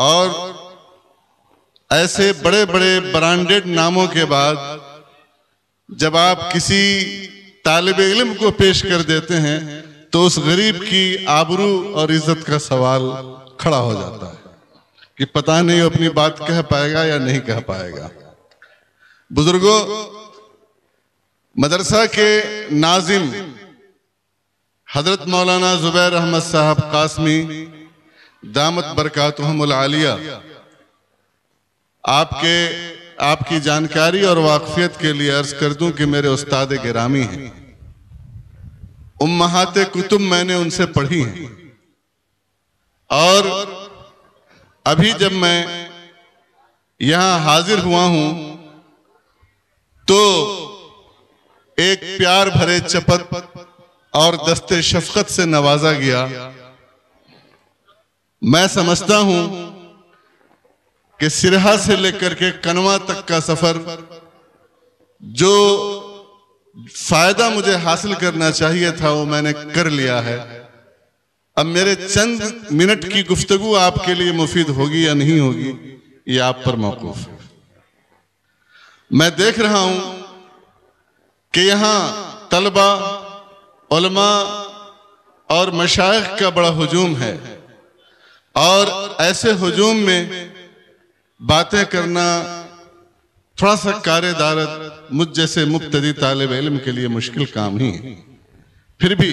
और ऐसे बड़े बड़े ब्रांडेड नामों के बाद जब आप किसी तालिब इल्म को पेश कर देते हैं तो उस गरीब की आबरू और इज्जत का सवाल खड़ा हो जाता है कि पता नहीं अपनी बात कह पाएगा या नहीं कह पाएगा। बुजुर्गों, मदरसा के नाजिम हजरत मौलाना जुबैर अहमद साहब कासमी दामत बरकातुहुमुल आलिया आपकी जानकारी और वाकफियत के लिए अर्ज कर दूं कि मेरे उस्ताद गिरामी हैं। उम्महाते कुतुब मैंने उनसे पढ़ी हैं और अभी जब मैं यहां हाजिर हुआ हूं तो एक प्यार भरे चपत और दस्ते शफकत से नवाजा गया। मैं समझता हूं कि सिरहा से लेकर के कनवा तक का सफर जो फायदा मुझे हासिल करना चाहिए था वो मैंने कर लिया है। अब मेरे चंद मिनट की गुफ्तगू आपके लिए मुफीद होगी या नहीं होगी ये आप पर मौकूफ है। मैं देख रहा हूं कि यहां तलबा, उलमा और मशाइख का बड़ा हुजूम है और ऐसे हुजूम में बातें करना थोड़ा सा कारेदारत मुझ जैसे मुब्तदी तालिब इल्म के लिए मुश्किल काम ही है। फिर भी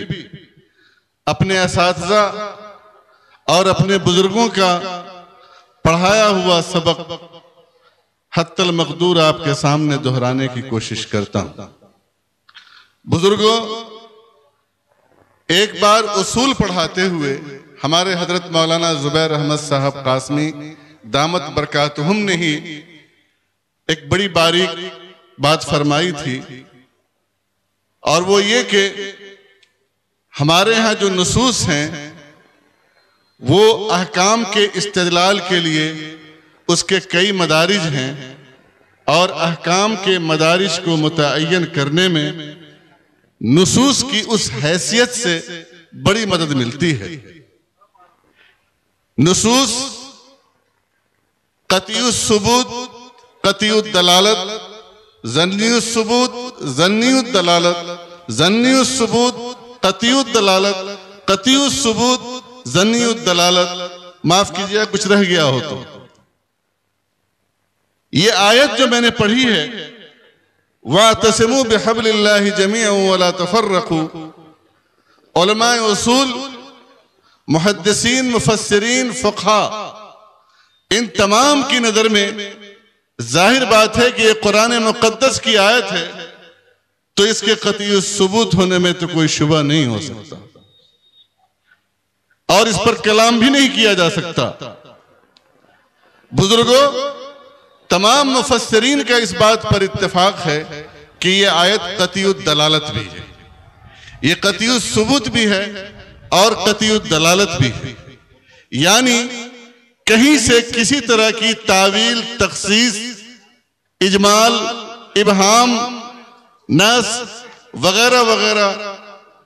अपने असातिज़ा और अपने बुजुर्गों का पढ़ाया हुआ सबक हत्तल मकदूर आपके सामने दोहराने की कोशिश करता हूं। बुजुर्गों, एक बार उसूल पढ़ाते हुए हमारे हजरत मौलाना जुबैर अहमद साहब कासमी दामत बरकातुहुम ने ही एक बड़ी बारीक बात फरमाई थी और वो ये कि हमारे यहाँ जो नुसूस हैं वो अहकाम के इस्तेदलाल के लिए उसके कई मदारिज हैं और अहकाम के मदारिज को मुतअय्यन करने में नुसूस की उस हैसियत से बड़ी मदद मिलती है। नुसूस कतियुस सुबूत, कतियुद दलालत, ज़न्नियुस सुबूत, ज़न्नियुद दलालत, ज़न्नियुस सुबूत, कतियुद दलालत, कतियुस सुबूत, ज़न्नियुद दलालत। माफ कीजिए कुछ रह गया हो तो। ये आयत जो मैंने पढ़ी है, वातसिमू बिहब्लिल्लाहि जमीअन वला तफर्रकू, उलमाए उसूल, मुहद्दिसीन, मुफस्सिरीन, फुक़हा, इन तमाम की नजर में जाहिर बात है कि ये कुरान मुक़द्दस की आयत है तो इसके कतई सबूत होने में तो कोई शुबा नहीं हो सकता और इस पर कलाम भी नहीं किया जा सकता। बुजुर्गों, तमाम मुफस्सिरीन का इस बात पर इत्तेफाक है कि ये आयत कतईउद दलालत भी है, ये कतईउद सबूत भी है और कतईउद दलालत भी है। यानी कहीं से किसी तरह की तावील, तखसीस, इजमाल, इबहाम, नस वगैरह वगैरह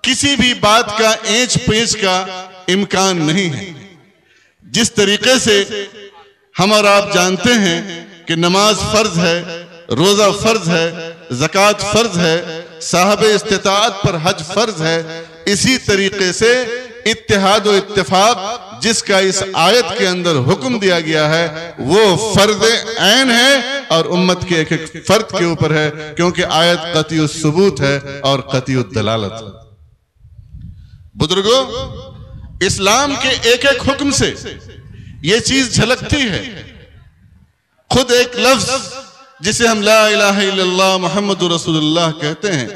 किसी भी बात का एंच पेंच का इम्कान नहीं है। जिस तरीके से हम और आप जानते हैं कि नमाज फर्ज है, रोजा फर्ज है, ज़कात फर्ज है, साहब इस्तिताअत पर हज फर्ज है, इसी तरीके से इत्तिहाद व इत्तिफाक जिसका इस आयत के अंदर हुक्म दिया गया है वो फर्ज ऐन है और उम्मत के एक एक फर्द के ऊपर है, क्योंकि आयत कतई सबूत है और कतई दलालत है। बुजुर्गों, इस्लाम के एक एक हुक्म से ये चीज झलकती है। खुद एक लफ्ज जिसे हम ला इलाहा इल्लल्लाह मुहम्मदुर रसूलुल्लाह कहते हैं,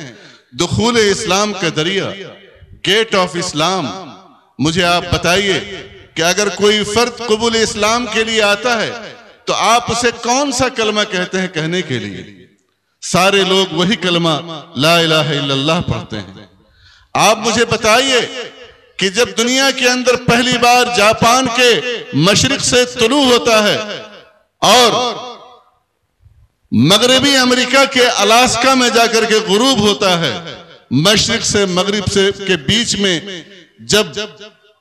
दुखूल इस्लाम का दरिया, गेट ऑफ इस्लाम। मुझे आप बताइए कि अगर कोई फर्द कबूल इस्लाम के लिए आता है तो आप उसे कौन सा कलमा कहते हैं कहने के लिए? सारे लोग वही कलमा ला इलाहा इल्लल्लाह पढ़ते हैं। आप मुझे बताइए कि जब दुनिया के अंदर पहली बार जापान के मशरिक से तुलू होता है और मगरबी अमेरिका के अलास्का में जाकर के गुरूब होता है, मशरिक से मगरिब से के बीच में जब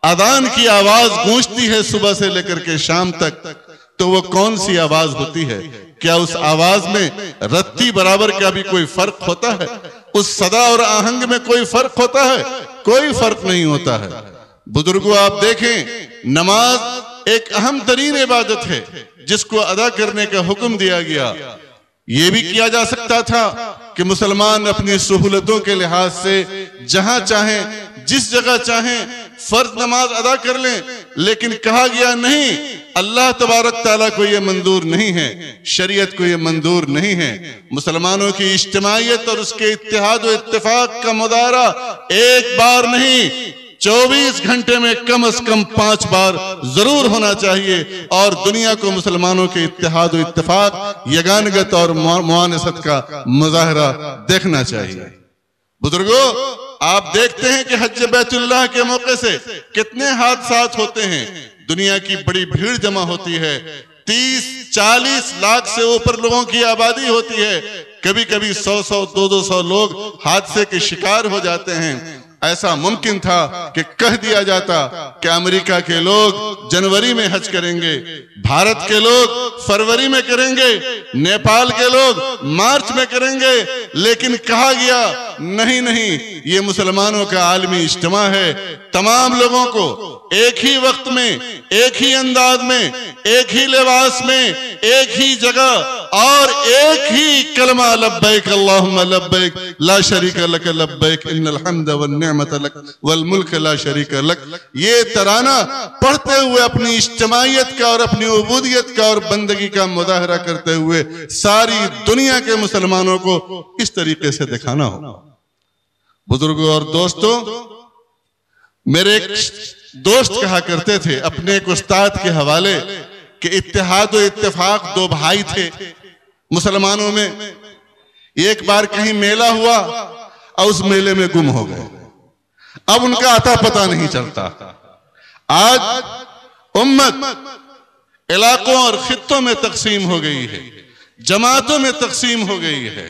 अजान की आवाज गूंजती है सुबह से लेकर के शाम तक, तो वो कौन सी आवाज होती है? क्या उस आवाज में रत्ती बराबर का भी कोई फर्क होता है? उस सदा और आहंग में कोई फर्क होता है? कोई फर्क नहीं होता है। बुजुर्गों, आप देखें, नमाज एक अहम तरीन इबादत है जिसको अदा करने का हुक्म दिया गया। ये भी किया जा सकता था कि मुसलमान अपनी सहूलतों के लिहाज से जहां चाहें, जिस जगह चाहें फर्ज नमाज अदा कर लें, लेकिन कहा गया नहीं, अल्लाह तबारक ताला को यह मंजूर नहीं है, शरीयत को यह मंजूर नहीं है। मुसलमानों की इज्तिमाइयत और उसके इत्तेहाद और इत्तेफाक का मुदारा एक बार नहीं, 24 घंटे में कम से कम 5 बार जरूर होना चाहिए, और दुनिया को मुसलमानों के इत्तेहाद और इत्तेफाक, यगानगत और मुआनसत का मुजाहरा देखना चाहिए। बुजुर्गों, आप देखते हैं कि हज बैतुल्लाह के मौके से कितने हादसात होते हैं। दुनिया की बड़ी भीड़ जमा होती है, 30-40 लाख से ऊपर लोगों की आबादी होती है। कभी कभी 100-100, 200 लोग हादसे के शिकार हो जाते हैं। ऐसा मुमकिन था कि कह दिया जाता कि अमेरिका के लोग जनवरी में हज करेंगे, भारत के लोग फरवरी में करेंगे, नेपाल के लोग मार्च में करेंगे, लेकिन कहा गया नहीं नहीं, ये मुसलमानों का आलमी इज्तिमा है। तमाम लोगों को एक ही वक्त में, एक ही अंदाज में, एक ही लिबास में, एक ही जगह और एक ही कलमा लब्बैक अल्लाहुम्मा लब्बैक ला शरीका लक लब्बैक इन्नल हम्द वन निअमत लक वल मुल्क ला शरीका लक, ये तराना पढ़ते हुए अपनी इज्तिमाइयत का और अपनी उबूदियत का और बंदगी का मुजाहरा करते हुए सारी दुनिया के मुसलमानों को इस तरीके से दिखाना हो। बुजुर्गों और दोस्तों, मेरे एक दोस्त कहा करते थे अपने एक उस्ताद के हवाले कि इत्तेहाद और इत्तेफाक 2 भाई थे मुसलमानों में। एक बार कहीं मेला हुआ और उस मेले में गुम हो गए। अब उनका अता पता नहीं चलता। आज उम्मत इलाकों और खित्तों में तकसीम हो गई है, जमातों में तकसीम हो गई है,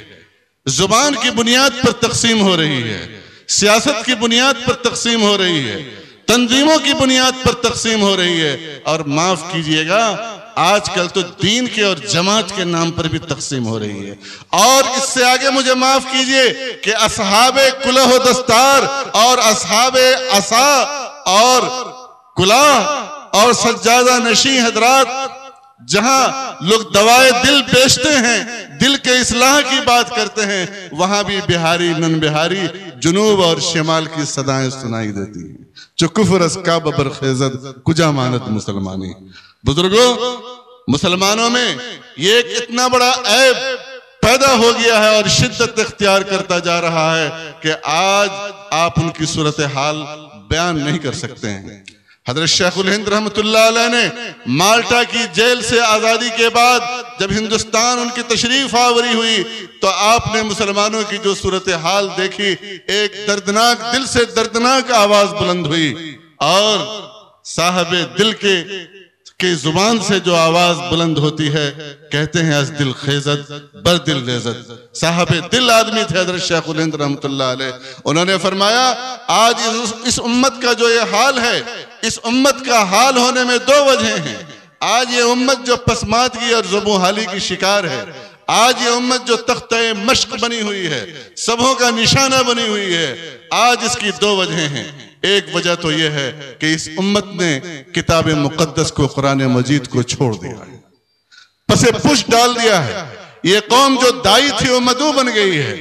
जुबान की बुनियाद पर तकसीम हो रही है, सियासत की बुनियाद पर तकसीम हो रही है, तंजीमों की बुनियाद पर तकसीम हो रही है, और माफ कीजिएगा आजकल तो दीन के और जमात के नाम पर भी तकसीम हो रही है। और इससे आगे मुझे माफ कीजिए कि असहाबे कुलह दस्तार और असहाबे असा और कुलाह और सज्जादा नशी हजरात, जहां लोग दवाए दिल बेचते हैं, दिल के इस्लाह की बात करते हैं, वहां भी बिहारी नन बिहारी, जुनूब और शिमाल की सदाएं सुनाई देती हैं। जो कुफरस का बबर खेजत कुजा मानत मुसलमानी। बुजुर्गों, मुसलमानों में ये एक इतना बड़ा ऐब पैदा हो गया है और शिद्दत इख्तियार करता जा रहा है कि आज आप उनकी सूरत हाल बयान नहीं कर सकते हैं। हजरत शेखुल हिंद रहमतुल्लाह अलैह ने माल्टा की जेल से आजादी के बाद जब हिंदुस्तान उनकी तशरीफ आवरी हुई तो आपने मुसलमानों की जो सूरत हाल देखी, एक दर्दनाक, दिल से दर्दनाक आवाज बुलंद हुई, और साहबे दिल के जुबान से जो आवाज बुलंद होती है, कहते हैं अज दिल खेजत बर दिल रेजत। साहबे दिल आदमी थे हजरत शेखुल हिंद रहमतुल्लाह अलैह। उन्होंने फरमाया आज इस उम्मत का जो ये हाल है, इस उम्मत का हाल होने में 2 वजह हैं। आज ये उम्मत जो पसमादगी और ज़ुबूहाली की शिकार है, आज ये उम्मत जो तख्ते मश्क बनी हुई है, सबों का निशाना बनी हुई है, आज इसकी 2 वजह हैं। एक वजह तो यह है कि इस उम्मत ने किताब मुकद्दस को, कुरान मजीद को छोड़ दिया है, पसे पुश डाल दिया है। ये कौम जो दाई थी वो मदू बन गई है।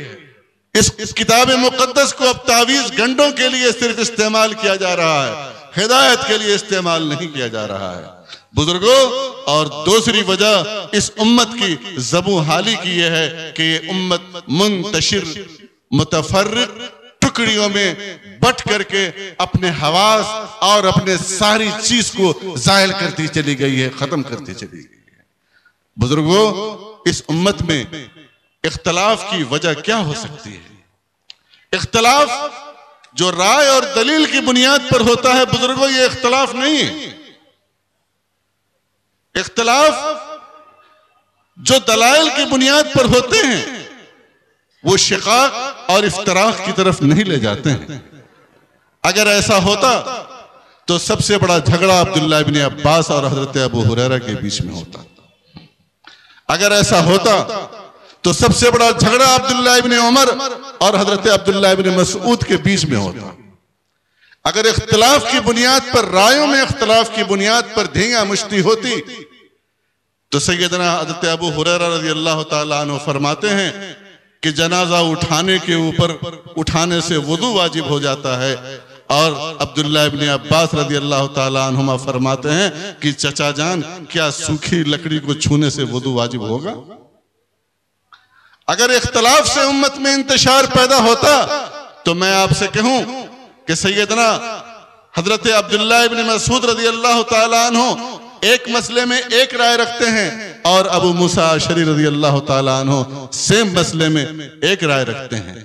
इस किताब मुकद्दस को अब तावीज गंडों के लिए सिर्फ इस्तेमाल किया जा रहा है, हिदायत के लिए इस्तेमाल नहीं किया जा रहा है। बुजुर्गों, और दूसरी वजह इस उम्मत की ज़बूहाली की यह है कि ये उम्मत मुंतशिर, मुतफर्रिक टुकड़ियों में बट करके अपने हवास और अपने सारी चीज को जायल करती चली गई है, खत्म करती चली गई है। बुजुर्गों, इस उम्मत में इख्तलाफ की वजह क्या हो सकती है? इख्तलाफ जो राय और दलील की बुनियाद पर होता है, बुजुर्गों, ये इख्तलाफ नहीं है। इख्तलाफ जो दलाइल की बुनियाद पर होते हैं वो शिकाक और इफ्तराक की तरफ नहीं ले जाते हैं। अगर ऐसा होता तो सबसे बड़ा झगड़ा अब्दुल्लाह इब्न अब्बास और हजरत अबू हुरैरा के बीच में होता। अगर ऐसा होता तो सबसे बड़ा झगड़ा अब्दुल्लाह इब्न उमर और हजरत अब्दुल्लाह इब्न मसऊद के बीच में होता। अगर इख्तिलाफ की बुनियाद पर, रायों में इख्तिलाफ की बुनियाद पर धींगा मुश्ती होती तो सैयदना हजरत अबू हुरैरा रज़ी अल्लाह ताला अन्हु फरमाते हैं कि जनाजा उठाने के ऊपर उठाने से वुदू वाजिब हो जाता है, और अब्दुल्लाह इब्न अब्बास रज़ी अल्लाह ताला अन्हुमा फरमाते हैं कि चचा जान, क्या सूखी लकड़ी को छूने से वुदू वाजिब होगा? अगर इख्तिलाफ से उम्मत में इंतशार पैदा होता तो मैं आपसे कहूं कि सैयदना हजरत अब्दुल्लाह इब्न मसऊद रज़ी अल्लाह ताला अन्हु एक मसले में एक राय रखते हैं और अबू मूसा अशरी रज़ी अल्लाह ताला अन्हु सेम मसले में एक राय रखते हैं।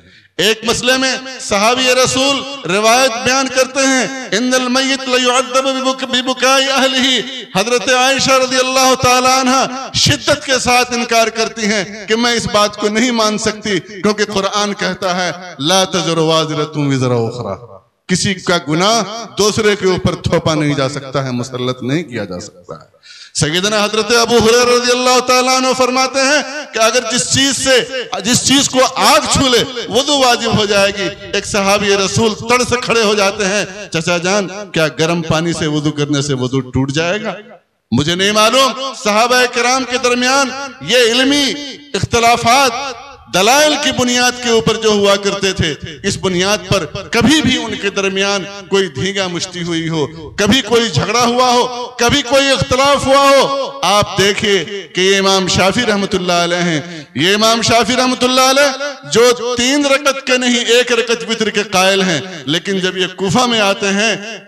एक मसले में सहाबी रसूल रिवायत बयान करते हैं, इन्नल मय्यित लयुअद्दबु बिबुकाई अहलिही। हजरत आयशा रज़ी अल्लाह ताला अन्हा शिद्दत के साथ इनकार करती हैं कि मैं इस बात को नहीं मान सकती, क्योंकि कुरान कहता है ला तज़रु वाज़िरतुन विज़रा उख़रा, किसी का गुनाह दूसरे के ऊपर थोपा नहीं जा सकता है, मुसल्लत नहीं किया जा सकता है। सैयदना हजरत अबू हुरैरा रज़ी अल्लाह ताला अन्हु फरमाते हैं कि अगर जिस चीज को आग छू ले वुदू वाजिब हो जाएगी। एक सहाबी रसूल तड़ से खड़े हो जाते हैं, चचा जान क्या गर्म पानी से वुदू करने से वुदू टूट जाएगा? मुझे नहीं मालूम। सहाबा किराम के दरमियान ये इल्मी इख्तिलाफात दलाइल की बुनियाद के ऊपर जो हुआ करते थे, इस बुनियाद पर कभी भी उनके दरमियान कोई धींगा मुश्ती हुई हो, कभी कोई झगड़ा हुआ हो, कभी कोई इख्तिलाफ हुआ हो। आप देखिए कि ये इमाम शाफी रहमतुल्लाह अलैह हैं। ये इमाम शाफी रहमतुल्लाह अलैह जो 3 रकत के नहीं 1 रकत वित्र के कायल हैं, लेकिन जब ये कूफा में आते हैं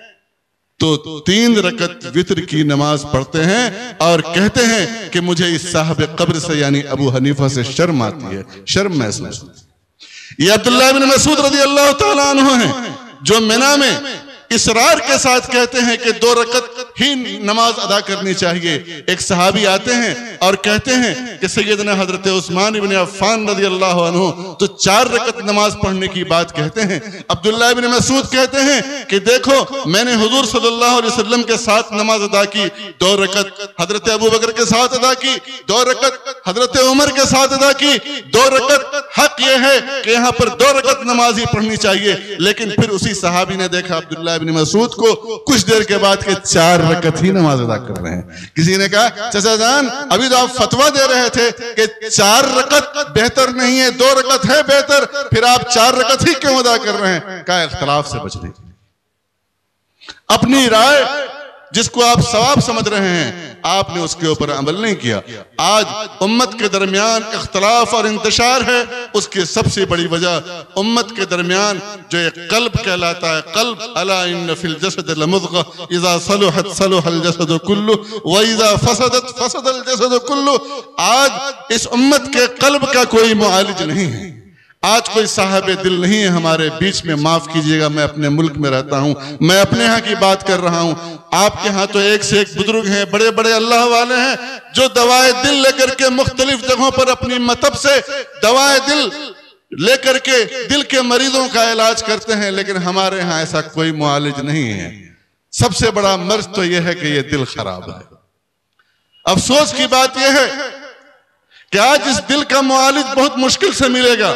तो 3 रकत वित्र की नमाज पढ़ते हैं और कहते हैं कि मुझे इस साहब कब्र से यानी अबू हनीफा से शर्म आती है, शर्म महसूस होती है। ये अब्दुल्लाह इब्न मसऊद रज़ी अल्लाह ताला अन्हु हैं जो मिना में इसरार के साथ कहते हैं कि 2 रकत ही नमाज अदा करनी चाहिए। एक सहाबी आते हैं और कहते हैं कि सैयदना हजरत उस्मान इब्न अफ़्फ़ान रज़ी अल्लाह अन्हु तो 4 रकत नमाज पढ़ने की बात कहते हैं। अब्दुल्लाह इब्न मसऊद कहते हैं कि देखो मैंने हुजूर सल्लल्लाहु अलैहि वसल्लम के साथ नमाज अदा की, 2 रकत हजरत अबू बकर के साथ अदा की, 2 रकत हजरत उमर के साथ अदा की, 2 रकत। हक यह है कि यहाँ पर 2 रकत नमाज ही पढ़नी चाहिए। लेकिन फिर उसी सहाबी ने देखा अब्दुल्लाह इब्न मसऊद को कुछ देर के बाद के 4 रकत ही नमाज अदा कर रहे हैं। किसी ने कहा चाचा जान अभी तो आप फतवा दे रहे थे कि 4 रकत बेहतर नहीं है, 2 रकत है बेहतर, फिर आप 4 रकत ही क्यों अदा कर रहे हैं? क्या इख्तिलाफ से बचने के लिए अपनी राय जिसको आप सवाब समझ रहे हैं आपने उसके ऊपर अमल नहीं किया। आज उम्मत के दरमियान इख्तिलाफ और इंतशार है, उसकी सबसे बड़ी वजह उम्मत के दरमियान जो एक कल्ब कहलाता है, कल्ब अला इन्न फिल जसद लमुज़ग़ा इज़ा सलुहत सलुहल जसद कुल्लु व इज़ा फसदत फसदल जसद कुल्लु। आज इस उम्मत के कल्ब का कोई मुआलिज नहीं है। आज कोई साहब दिल नहीं है हमारे बीच में। माफ कीजिएगा, मैं अपने मुल्क में रहता हूं, मैं अपने यहाँ की बात कर रहा हूं। आपके यहाँ तो एक से एक बुजुर्ग हैं, बड़े बड़े अल्लाह वाले हैं जो दवाए दिल लेकर के मुख्तलिफ जगहों पर अपनी मतब से दवाए दिल लेकर के दिल के मरीजों का इलाज करते हैं, लेकिन हमारे यहाँ ऐसा कोई मुआलिज नहीं है। सबसे बड़ा मर्ज तो यह है कि यह दिल खराब है। अफसोस की बात यह है कि आज इस दिल का मुआलिज बहुत मुश्किल से मिलेगा।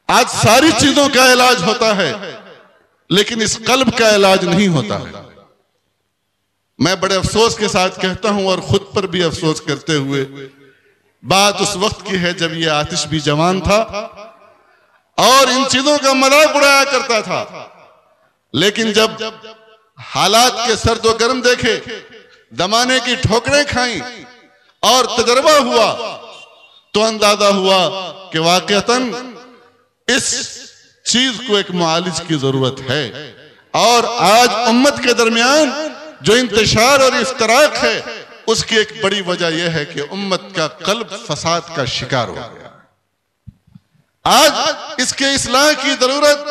आज सारी चीजों का इलाज होता है लेकिन इस कल्ब का इलाज नहीं होता है। मैं बड़े अफसोस के साथ कहता हूं और खुद पर भी अफसोस करते हुए, बात उस वक्त की है जब यह आतिश भी जवान था और इन चीजों का मजाक उड़ाया करता था, लेकिन जब हालात के सर्द व गर्म देखे, जमाने की ठोकरें खाई और तजर्बा हुआ तो अंदाजा हुआ कि वाकईतन इस चीज को एक मुआलिज की जरूरत है। और आज उम्मत के दरमियान जो इंतशार और इफ्तराक है उसकी एक बड़ी वजह यह है कि उम्मत का कल्ब फसाद का शिकार हो गया। आज इसके इस्लाह की जरूरत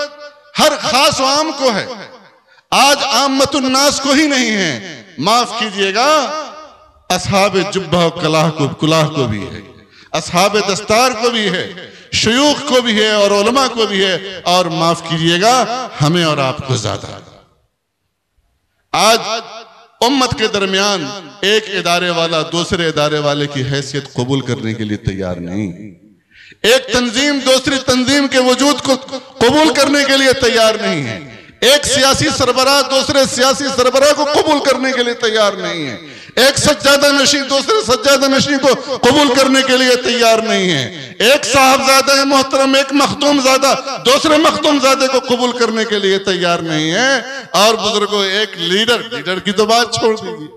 हर खास व आम को है। आज आम्मतुन्नास को ही नहीं है, माफ कीजिएगा असहाब जुब्बा कुलाह को भी है, असहाब दस्तार को भी है, शयूख को भी है और उलमा को भी है, और माफ कीजिएगा हमें और आपको ज्यादा। आज उम्मत के दरमियान एक इदारे वाला दूसरे इदारे वाले की हैसियत कबूल करने के लिए तैयार नहीं, एक तंजीम दूसरी तंजीम के वजूद को कबूल करने के लिए तैयार नहीं है, एक सियासी सरबराह दूसरे सियासी सरबराह को कबूल करने के लिए तैयार नहीं है, एक सज्जादा नशीं दूसरे सज्जादा नशीं को कबूल करने के लिए तैयार नहीं है, एक साहबजादा मोहतरम एक मखदूमजादा दूसरे मखदूमजादे को कबूल करने के लिए तैयार नहीं है। और बुजुर्गों, एक लीडर की तो बात छोड़ दीजिए,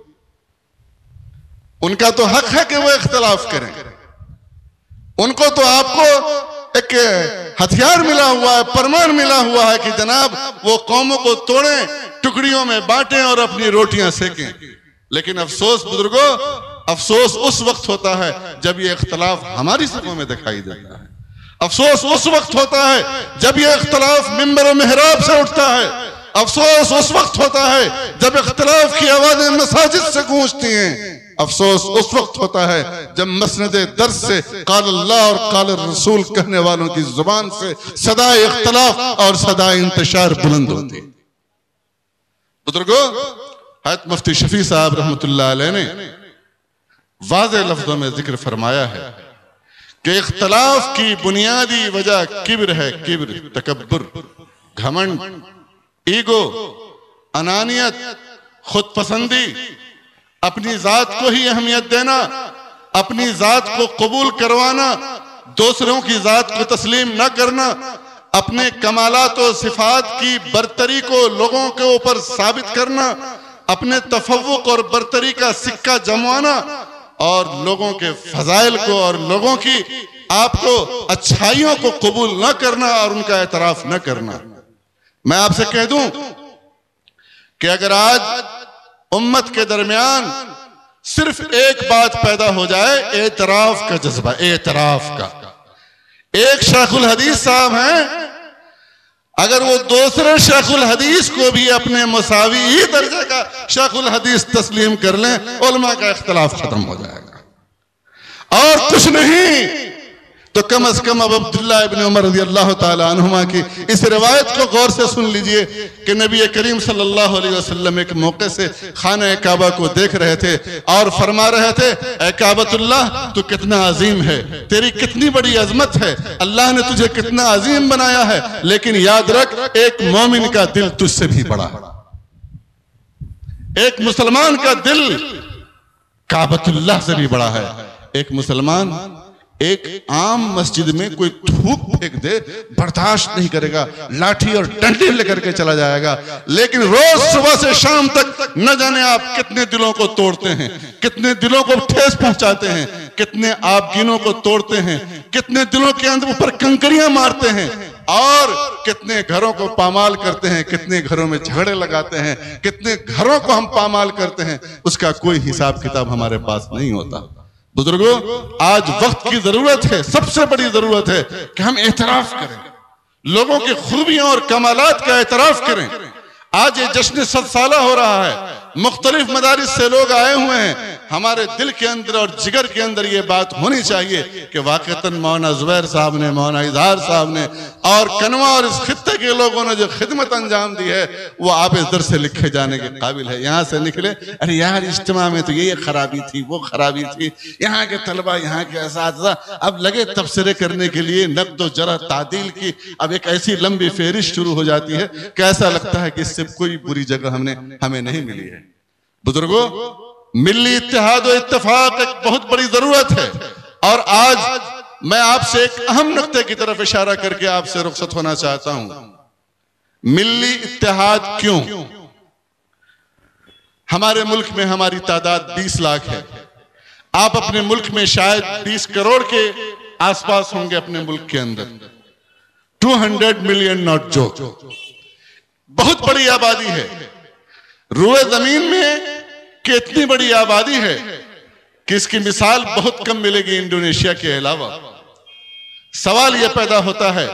उनका तो हक है कि वो इख्तिलाफ करें, उनको तो आपको एक हथियार मिला हुआ है, परमान मिला हुआ है कि जनाब वो कौमों को तोड़ें, टुकड़ियों में बांटें और अपनी रोटियां सेकें। लेकिन अफसोस बुजुर्गों, अफसोस उस वक्त होता है जब ये इख्तिलाफ हमारी सभों में दिखाई देता है, अफसोस उस वक्त होता है जब ये इख्तिलाफ मिंबर और मेहराब से उठता है, अफसोस उस वक्त होता है जब इख्तिलाफ की आवाजें मसाजिद से गूंजती हैं, अफसोस उस वक्त होता है जब मसनद दर्स से काल अल्लाह और काल रसूल कहने वालों की जुबान से सदाए इख्तिलाफ और सदाए इंतशार बुलंद होती। बुजुर्गों, हज़रत मुफ्ती शफी साहब रहमतुल्लाह अलैह ने वाज़ेह लफ्जों में जिक्र फरमाया है कि इख्तिलाफ की बुनियादी वजह किब्र है, किब्र, तकब्बुर, घमंड, ईगो, अनानियत, खुद पसंदी, अपनी जात को ही अहमियत देना, अपनी जात को कबूल करवाना, दूसरों की जात को तस्लीम न करना, अपने कमालात और सिफात की बरतरी को लोगों के ऊपर साबित करना, अपने तफव्वुक और बरतरी का सिक्का जमवाना और लोगों के फजाइल को और लोगों की आपको अच्छाइयों को कबूल न करना और उनका एतराफ न करना। मैं आपसे कह दूं कि अगर आज उम्मत के दरमियान सिर्फ एक बात पैदा हो जाए, एतराफ का जज्बा, एतराफ का, एक शेखुल हदीस साहब हैं, अगर वो दूसरे शेखुल हदीस को भी अपने मुसावी ही दर्जे का शेखुल हदीस तस्लीम कर लें, उलमा का इख्तिलाफ खत्म हो जाएगा। और कुछ नहीं तो कम से कम अब अब्दुल्लाह इब्न उमर रज़ी अल्लाह ताला अन्हुमा की इस रिवायत को गौर से सुन लीजिए कि नबी करीम सल्लल्लाहु अलैहि वसल्लम एक मौके से खाना काबा को देख रहे थे और फरमा रहे थे, ऐ काबतुल्लाह, तू कितना अजीम है, तेरी कितनी बड़ी अजमत है, अल्लाह ने तुझे कितना अजीम बनाया है, लेकिन याद रख एक मोमिन का दिल तुझसे भी बड़ा है, एक मुसलमान का दिल काबतुल्लाह से भी बड़ा है। एक मुसलमान एक आम मस्जिद में कोई थूक फेंक दे बर्दाश्त नहीं करेगा, लाठी और डंडे लेकर के चला जाएगा, लेकिन रोज सुबह से शाम तक न जाने आप कितने दिलों को तोड़ते हैं, कितने दिलों को ठेस पहुंचाते हैं, कितने आपगिनों को तोड़ते हैं, कितने दिलों के अंदर ऊपर कंकरियां मारते हैं और कितने घरों को पामाल करते हैं, कितने घरों में झगड़े लगाते हैं, कितने घरों को हम पामाल करते हैं, उसका कोई हिसाब किताब हमारे पास नहीं होता। बुजुर्गों, आज वक्त की जरूरत है, सबसे बड़ी जरूरत है कि हम एतराफ करें, लोगों की खूबियों और कमालात का एतराफ करें। आज ये जश्न 100 साला हो रहा है, मुख्तलिफ मदारिस से लोग आए हुए हैं, हमारे दिल के अंदर और जिगर के अंदर ये बात होनी चाहिए कि वाकईतन मौलाना जुबैर साहब ने, मौलाना इजहार साहब ने और कनवा और इस खित्ते के लोगों ने जो खिदमत अंजाम दी है वो आप इस दर से लिखे जाने के काबिल है। यहाँ से निकले, अरे यार इज्तिमा में तो ये खराबी थी, वो खराबी थी, यहाँ के तलबा, यहाँ के असातिज़ा अब लगे तबसरे करने के लिए नक़्द व जरह तादील की अब एक ऐसी लंबी फेरिश शुरू हो जाती है कि ऐसा लगता है कि इससे कोई बुरी जगह हमें नहीं मिली है। बुजुर्गों, मिल्ली इत्तेहाद और इत्तेफाक एक बहुत बड़ी जरूरत है और आज मैं आपसे एक अहम नुक्ते की तरफ इशारा करके आपसे रुखसत होना चाहता हूं। मिल्ली इत्तेहाद क्यों? हमारे मुल्क में हमारी तादाद 20 लाख है, आप अपने मुल्क में शायद 20 करोड़ के आसपास होंगे, अपने मुल्क के अंदर 200 मिलियन नॉट जोक, बहुत बड़ी आबादी है। रुए जमीन में कितनी बड़ी आबादी है कि इसकी मिसाल बहुत कम मिलेगी इंडोनेशिया के अलावा। सवाल यह पैदा होता है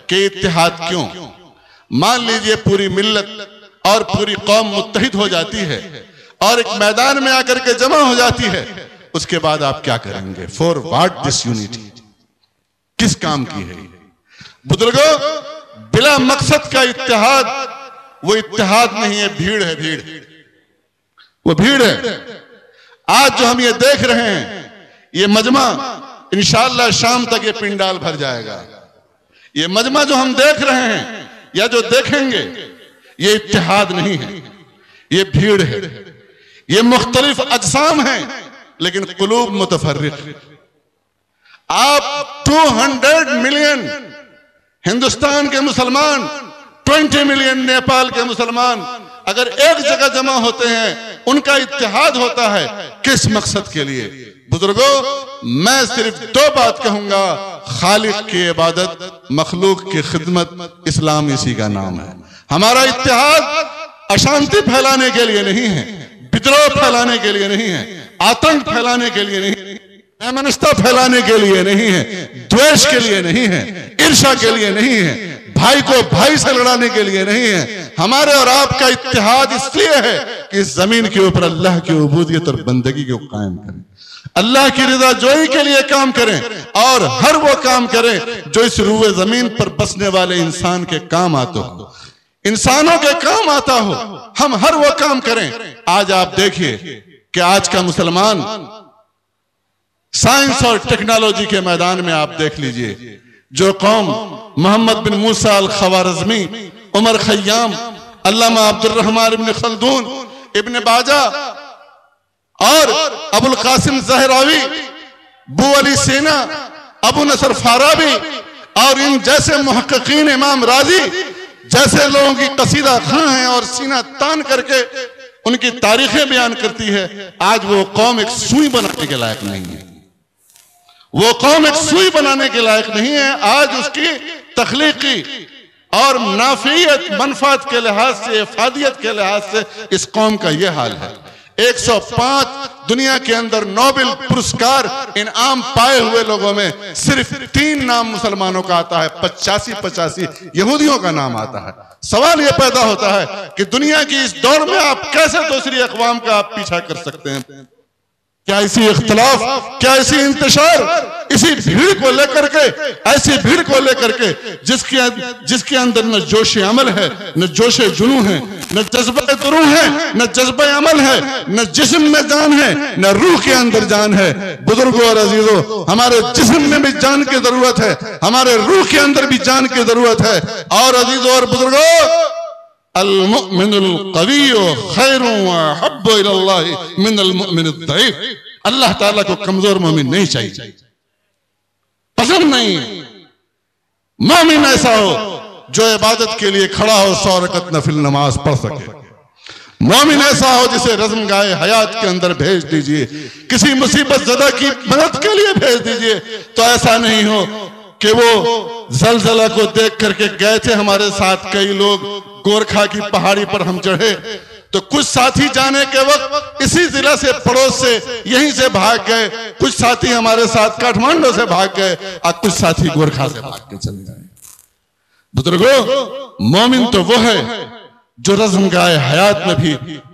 कि इत्तेहाद क्यों? मान लीजिए पूरी मिल्लत और पूरी कौम मुत्तहिद हो जाती है और एक मैदान में आकर के जमा हो जाती है, उसके बाद आप क्या करेंगे? For what this unity? किस काम की है? बुजुर्गों, बिला मकसद का इत्तेहाद वो इत्तेहाद नहीं है, भीड़ है, भीड़। वो भीड़ है। आज जो हम ये देख रहे हैं, ये मजमा, इंशाअल्लाह शाम तक ये पिंडाल भर जाएगा। ये मजमा जो हम देख रहे हैं या जो देखेंगे, ये इत्तेहाद नहीं है, ये भीड़ है। ये मुख्तलिफ अजसाम हैं लेकिन कुलूब मुतफर्रिक। आप 200 मिलियन हिंदुस्तान के मुसलमान, 20 मिलियन नेपाल के मुसलमान अगर एक जगह जमा होते हैं, उनका इत्तेहाद होता है, किस मकसद के लिए? बुजुर्गों, मैं सिर्फ 2 बात कहूंगा, खालिक की इबादत, मखलूक की खिदमत, इस्लाम इसी का नाम है। हमारा इत्तेहाद अशांति फैलाने के लिए नहीं है, विद्रोह फैलाने के लिए नहीं है, आतंक फैलाने के लिए नहीं है, अमनस्ता फैलाने के लिए नहीं है, द्वेष के लिए नहीं है, ईर्ष्या के लिए नहीं है, भाई को भाई से लड़ाने के लिए नहीं है। हमारे और आपका इत्तेहाद इसलिए है कि इस जमीन के ऊपर अल्लाह की उबूदियत और बंदगी को कायम करें, अल्लाह की रिजा जोई के लिए काम करें और हर वो काम करें जो इस रूए जमीन पर बसने वाले इंसान के काम आता हो, इंसानों के काम आता हो। हम हर वो काम करें। आज आप देखिए कि आज का मुसलमान साइंस और टेक्नोलॉजी के मैदान में आप देख लीजिए, जो कौम मोहम्मद बिन मूसा अल खवारिज़मी, उमर खय्याम, अल्लामा अब्दुल रहमान इब्न खल्दून, इब्न बाजा और अबुल कासिम ज़हरावी, बू अली सीना, अबू नसर फाराबी और इन जैसे मुहक्किकीन, इमाम राजी जैसे लोगों की कसीदा खां हैं और सीना तान करके उनकी तारीखें बयान करती है। आज वो कौम एक सुई बनाने के लायक नहीं है, वो कौम एक सुई बनाने के लायक नहीं है। आज उसकी तख्लीकी और नाफियत, मनफात के लिहाज से, इफादियत के लिहाज से इस कौम का यह हाल है। 105 दुनिया के अंदर नोबेल पुरस्कार इनाम पाए हुए लोगों में सिर्फ 3 नाम मुसलमानों का आता है, 85 यहूदियों का नाम आता है। सवाल यह पैदा होता है कि दुनिया की इस दौर में आप कैसे दूसरी अक़वाम का आप पीछा कर सकते हैं? क्या इसी इख्तिलाफ, क्या इसी इंतशार, इसी भीड़ को लेकर के, ऐसी भीड़ को लेकर के जिसके अंदर न जोश अमल है, न जोश जुनू है, न जज्बा दुरू है, न जज्बा अमल है, न जिस्म में जान है, न रूह के अंदर जान है। बुजुर्गों और अजीजों, हमारे जिस्म में भी जान की जरूरत है, हमारे रूह के अंदर भी जान की जरूरत है। और अजीजों और बुजुर्गों, अल-मुअमिनुल क़विय्यु खैरुन व अहब्बु इलल्लाहि मिनल मुअमिनिद दईफ। अल्लाह ताला को कमजोर मोमिन नहीं चाहिए, पसंद नहीं है। मोमिन ऐसा हो जो इबादत के लिए खड़ा हो, 100 रकअत नफिल नमाज पढ़ सके। मोमिन ऐसा हो जिसे रज़्म गाए हयात के अंदर भेज दीजिए, किसी मुसीबत ज़दा की मदद के लिए भेज दीजिए। तो ऐसा नहीं हो कि वो जलजला को देख करके गए थे हमारे साथ कई लोग, गोरखा की पहाड़ी पर हम चढ़े तो कुछ साथी जाने के वक्त इसी जिला से, पड़ोस से, यहीं से भाग गए। कुछ साथी हमारे साथ काठमांडू से भाग गए और कुछ साथी गोरखा से भाग के चले गए। बुजुर्गों, मोमिन तो वो है जो रज़्म गाए हयात में भी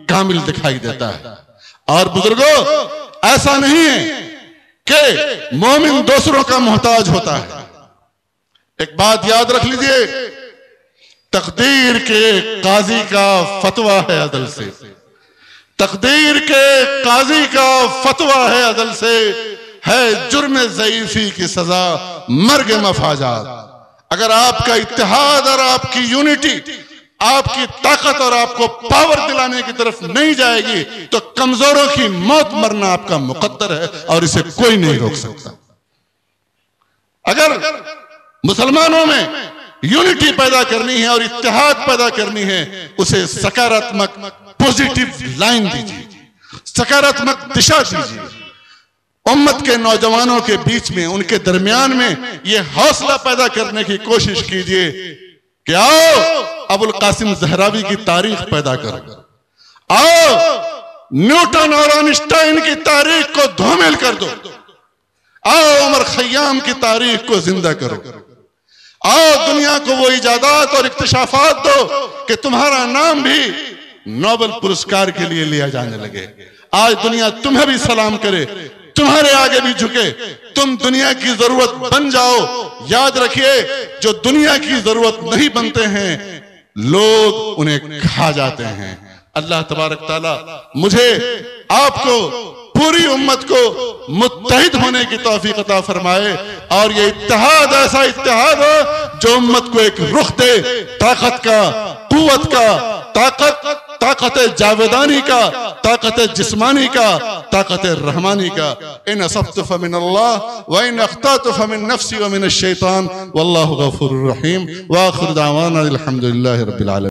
कामिल दिखाई देता है। और बुजुर्गों, ऐसा नहीं है कि मोमिन दूसरों का मोहताज होता है। एक बात याद रख लीजिए, तकदीर के काजी का फतवा है अदल से, तकदीर के काजी का फतवा है अदल से, है जुर्म ज़ईफ़ी की सजा मर्ग मफाजात। अगर आपका इत्तेहाद और आपकी यूनिटी, आपकी ताकत और आपको पावर दिलाने की तरफ नहीं जाएगी तो कमजोरों की मौत मरना आपका मुकद्दर है और इसे कोई नहीं रोक सकता। अगर मुसलमानों में यूनिटी पैदा करनी है और इत्तेहाद पैदा करनी है, उसे सकारात्मक पॉजिटिव लाइन दीजिए, सकारात्मक दिशा दीजिए। उम्मत के नौजवानों के बीच में, उनके दरमियान में यह हौसला पैदा करने की कोशिश कीजिए कि आओ अबुल कासिम ज़हरावी की तारीख पैदा करो, आओ न्यूटन और आइंस्टाइन की तारीख को धूमिल कर दो, आओ उमर खय्याम की तारीख को जिंदा करो, आओ दुनिया को वो इजादात और इक्तिशाफात दो कि तुम्हारा नाम भी नोबेल पुरस्कार के लिए लिया जाने लगे। आज दुनिया तुम्हें भी सलाम करे, तुम्हारे आगे भी झुके, तुम दुनिया की जरूरत बन जाओ। याद रखिए, जो दुनिया की जरूरत नहीं बनते हैं लोग उन्हें खा जाते हैं। अल्लाह तबारक ताला मुझे, आपको, पूरी उम्मत को मुत्तहिद होने की तौफीक अता फरमाए और ये इत्तेहाद ऐसा इत्तेहाद हो जो उम्मत को एक रुख दे, ताकत का, कुव्वत का, ताकत जावेदानी का, ताकत जिस्मानी का, ताकत रहमानी का। इन असब्तु फमिनल्लाह व इन अख्तातु फमिन नफ्सी व मिनश शैतान वल्लाहु गफूरुर रहीम व आखिर दावाना अल्हम्दुलिल्लाहि रब्बिल आलमीन।